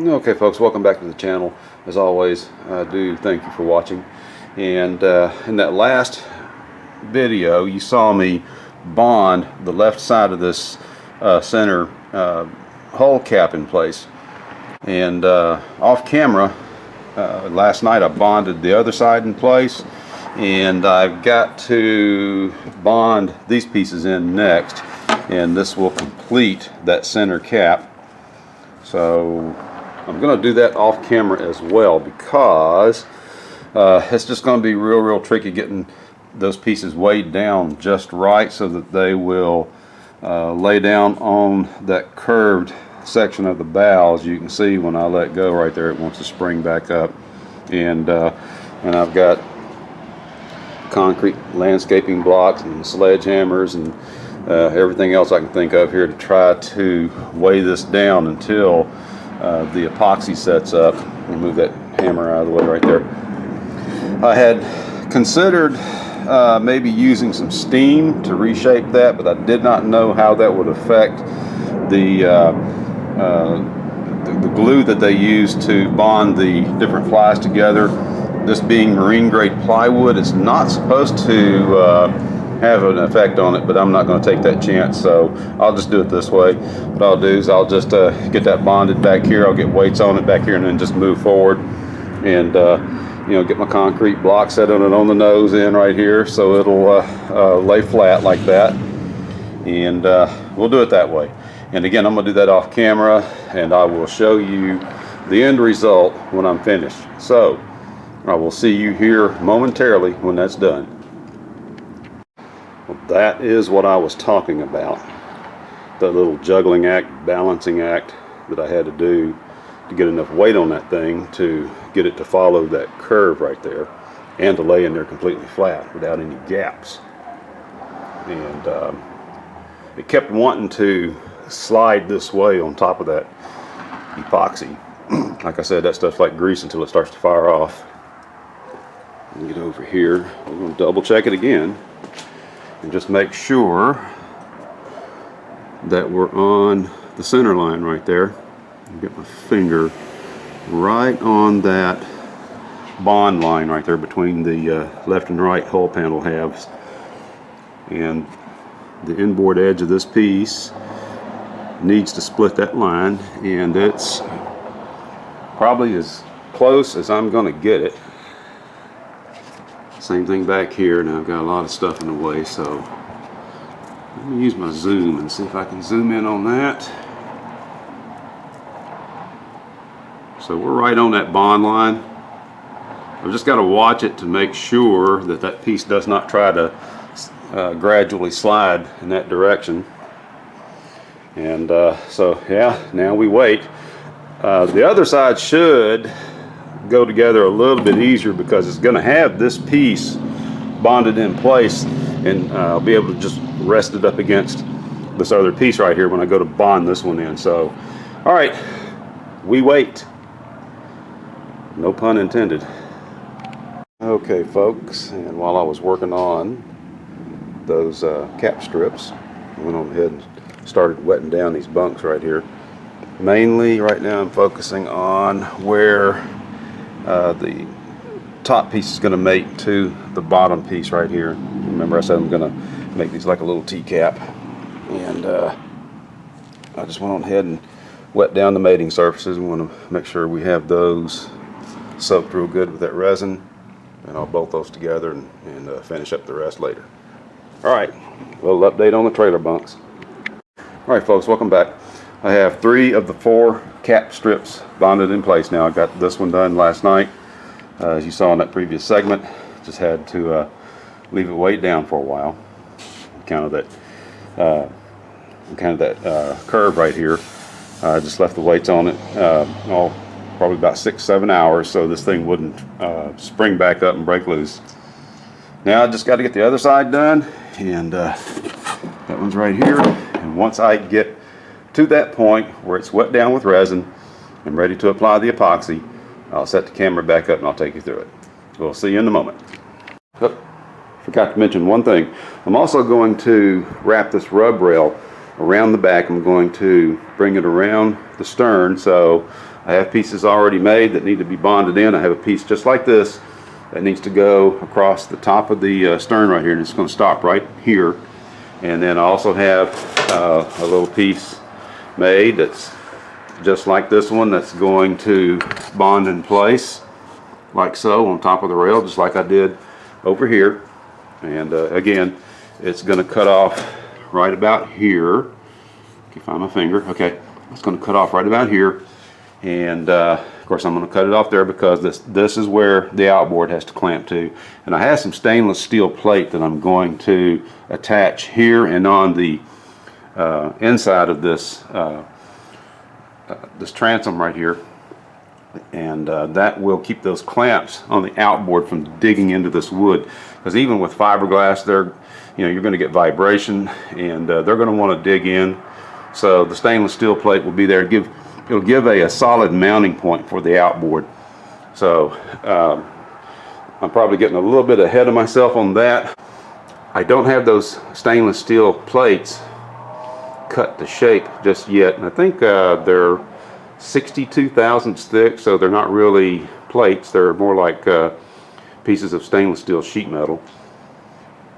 Okay folks, welcome back to the channel. As always, I do thank you for watching. And in that last video you saw me bond the left side of this center hull cap in place. And off camera last night I bonded the other side in place, and I've got to bond these pieces in next, and this will complete that center cap. So I'm going to do that off camera as well, because it's just going to be real tricky getting those pieces weighed down just right so that they will lay down on that curved section of the bow. As you can see, when I let go right there, it wants to spring back up. And I've got concrete landscaping blocks and sledgehammers and everything else I can think of here to try to weigh this down until the epoxy sets up. Let me move that hammer out of the way right there. I had considered maybe using some steam to reshape that, but I did not know how that would affect the glue that they use to bond the different plies together. This being marine grade plywood, it's not supposed to have an effect on it, but I'm not going to take that chance, so I'll just do it this way. What I'll do is I'll just get that bonded back here. I'll get weights on it back here and then just move forward, and you know, get my concrete block set on it on the nose end right here so it'll lay flat like that, and we'll do it that way. And again, I'm going to do that off camera, and I will show you the end result when I'm finished. So I will see you here momentarily when that's done. Well, that is what I was talking about. That little juggling act, balancing act that I had to do to get enough weight on that thing to get it to follow that curve right there, and to lay in there completely flat without any gaps. And it kept wanting to slide this way on top of that epoxy. Like I said, that stuff's like grease until it starts to fire off. Let me get over here. We're going to double check it again and just make sure that we're on the center line right there. Get my finger right on that bond line right there between the left and right hull panel halves, and the inboard edge of this piece needs to split that line, and it's probably as close as I'm going to get it. Same thing back here. Now I've got a lot of stuff in the way, so let me use my zoom and see if I can zoom in on that. So we're right on that bond line. I've just got to watch it to make sure that that piece does not try to gradually slide in that direction. And so yeah, now we wait. The other side should go together a little bit easier because it's going to have this piece bonded in place, and I'll be able to just rest it up against this other piece right here when I go to bond this one in. So all right, we wait. No pun intended. Okay folks, and while I was working on those cap strips, I went on ahead and started wetting down these bunks right here. Mainly right now I'm focusing on where the top piece is going to mate to the bottom piece right here. Remember I said I'm going to make these like a little T-cap, and I just went on ahead and wet down the mating surfaces. We want to make sure we have those soaked real good with that resin, and I'll bolt those together and finish up the rest later. Alright, a little update on the trailer bunks. Alright folks, welcome back. I have 3 of the 4 cap strips bonded in place now. I got this one done last night, as you saw in that previous segment. Just had to leave it weighed down for a while. Kind of that curve right here. I just left the weights on it probably about 6-7 hours so this thing wouldn't spring back up and break loose. Now I just got to get the other side done, and that one's right here. And once I get to that point where it's wet down with resin and ready to apply the epoxy, I'll set the camera back up and I'll take you through it. We'll see you in a moment. Oh, forgot to mention one thing. I'm also going to wrap this rub rail around the back. I'm going to bring it around the stern so I have pieces already made that need to be bonded in. I have a piece just like this that needs to go across the top of the stern right here, and it's going to stop right here. And then I also have a little piece made that's just like this one, that's going to bond in place like so on top of the rail, just like I did over here. And again, it's going to cut off right about here. Can you find my finger? Okay, it's going to cut off right about here. And of course I'm going to cut it off there because this is where the outboard has to clamp to. And I have some stainless steel plate that I'm going to attach here and on the inside of this this transom right here. And that will keep those clamps on the outboard from digging into this wood. Because even with fiberglass, you're going to get vibration, and they're going to want to dig in. So the stainless steel plate will be there. It'll give a solid mounting point for the outboard. So I'm probably getting a little bit ahead of myself on that. I don't have those stainless steel plates cut to shape just yet, and I think they're 62 thousandths thick, so they're not really plates. They're more like pieces of stainless steel sheet metal.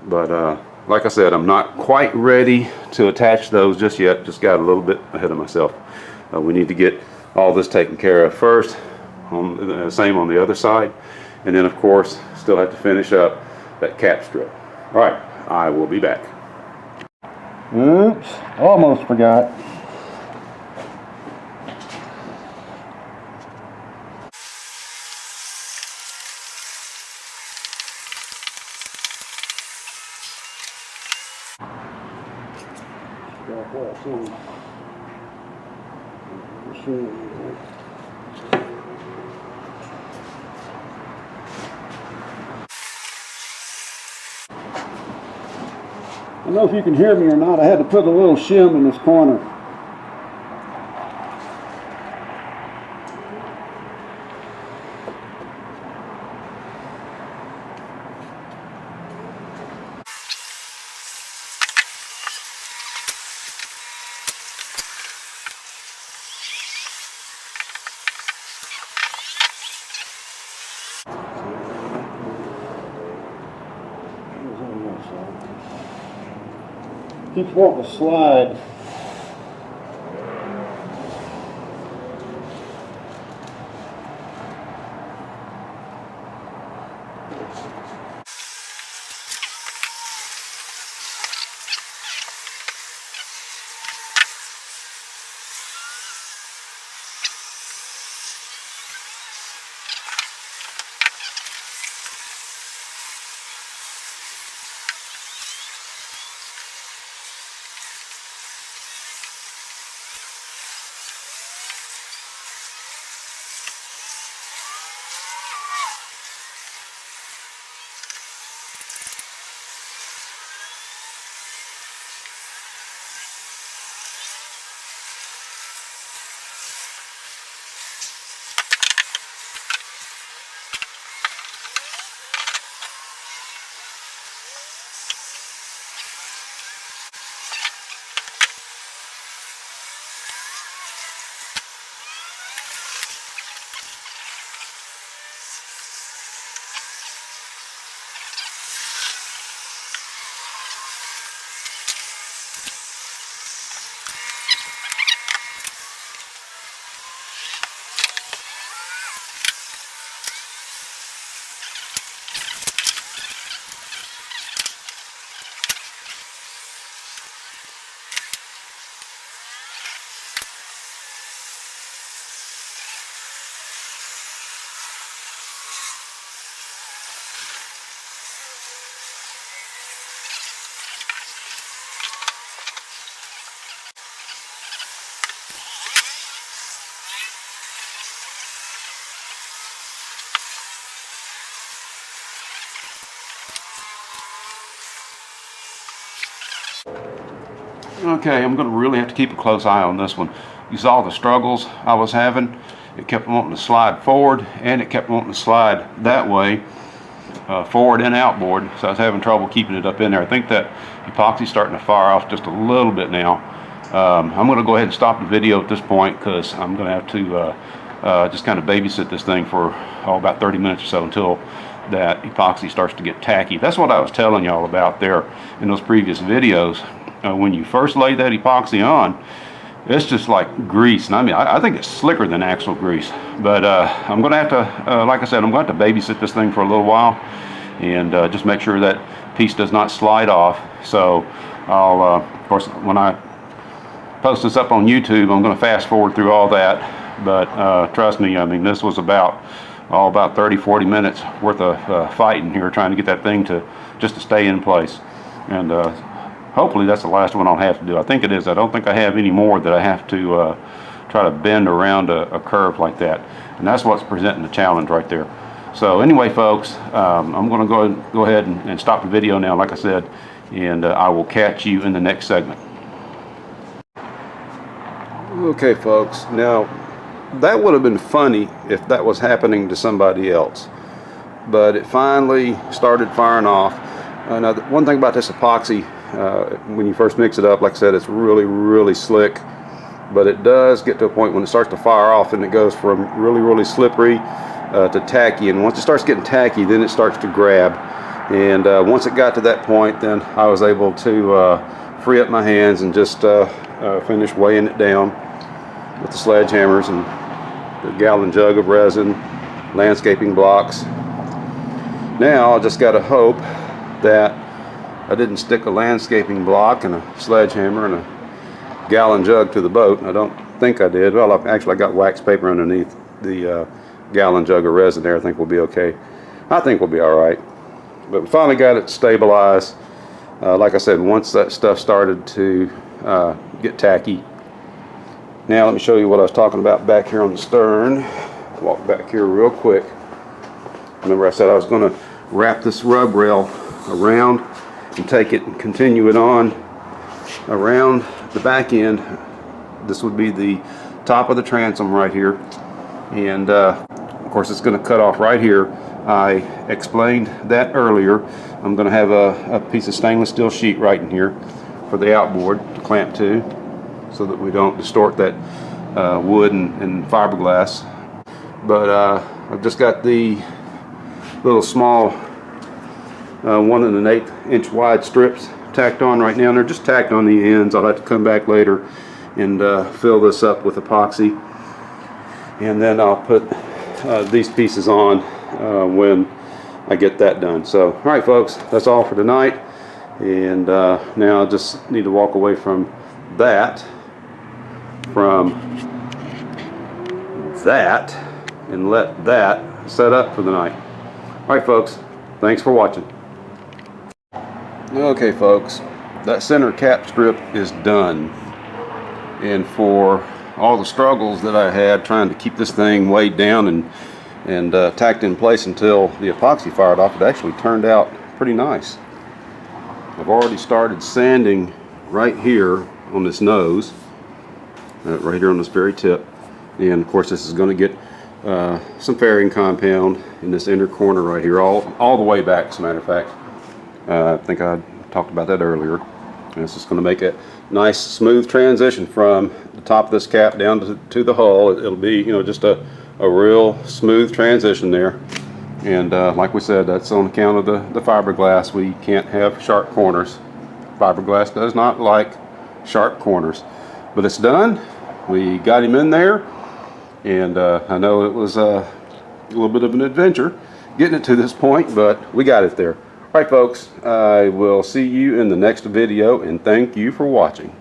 But like I said, I'm not quite ready to attach those just yet. Just got a little bit ahead of myself. We need to get all this taken care of first, same on the other side, and then of course still have to finish up that cap strip. All right, I will be back. Oops, almost forgot. I don't know if you can hear me or not. I had to put a little shim in this corner. Keeps wanting to slide. Okay, I'm going to really have to keep a close eye on this one. You saw the struggles I was having. It kept wanting to slide forward, and it kept wanting to slide that way, forward and outboard. So I was having trouble keeping it up in there. I think that epoxy's starting to fire off just a little bit now. I'm going to go ahead and stop the video at this point because I'm going to have to just kind of babysit this thing for about 30 minutes or so until that epoxy starts to get tacky. That's what I was telling y'all about there in those previous videos. When you first lay that epoxy on, it's just like grease, and I mean, I think it's slicker than actual grease. But I'm going to have to, like I said, I'm going to have to babysit this thing for a little while and just make sure that piece does not slide off. So I'll, of course, when I post this up on YouTube, I'm going to fast forward through all that. But trust me, I mean, this was about 30-40 minutes worth of fighting here, trying to get that thing to stay in place. And hopefully that's the last one I'll have to do. I think it is. I don't think I have any more that I have to try to bend around a curve like that. And that's what's presenting the challenge right there. So anyway, folks, I'm going to go ahead and stop the video now, like I said, and I will catch you in the next segment. Okay, folks. Now, that would have been funny if that was happening to somebody else. But it finally started firing off. Now, one thing about this epoxy, when you first mix it up, like I said, it's really, really slick. But it does get to a point when it starts to fire off and it goes from really, really slippery to tacky. And once it starts getting tacky, then it starts to grab. And once it got to that point, then I was able to free up my hands and just finish weighing it down with the sledgehammers and the gallon jug of resin, landscaping blocks. Now I just got to hope that I didn't stick a landscaping block and a sledgehammer and a gallon jug to the boat. I don't think I did. Well, I got wax paper underneath the gallon jug of resin there. I think we'll be okay. I think we'll be all right. But we finally got it stabilized. Like I said, once that stuff started to get tacky. Now let me show you what I was talking about back here on the stern. Walk back here real quick. Remember I said I was going to wrap this rub rail around and take it and continue it on around the back end. This would be the top of the transom right here, and of course it's going to cut off right here. I explained that earlier. I'm going to have a piece of stainless steel sheet right in here for the outboard to clamp to, so that we don't distort that wood and fiberglass. But I've just got the little small 1 1/8 inch wide strips tacked on right now, and they're just tacked on the ends. I'll have to come back later and fill this up with epoxy, and then I'll put these pieces on when I get that done. So all right, folks, that's all for tonight, and now I just need to walk away from that and let that set up for the night. All right, folks, thanks for watching. Okay, folks, that center cap strip is done, and for all the struggles that I had trying to keep this thing weighed down and tacked in place until the epoxy fired off, it actually turned out pretty nice. I've already started sanding right here on this nose, right here on this very tip, and of course this is going to get some fairing compound in this inner corner right here, all the way back, as a matter of fact. I think I talked about that earlier. And it's just going to make a nice smooth transition from the top of this cap down to the hull. It'll be, you know, just a real smooth transition there. And like we said, that's on account of the fiberglass. We can't have sharp corners. Fiberglass does not like sharp corners. But it's done. We got him in there, and I know it was a little bit of an adventure getting it to this point, but we got it there. All right, folks, I will see you in the next video, and thank you for watching.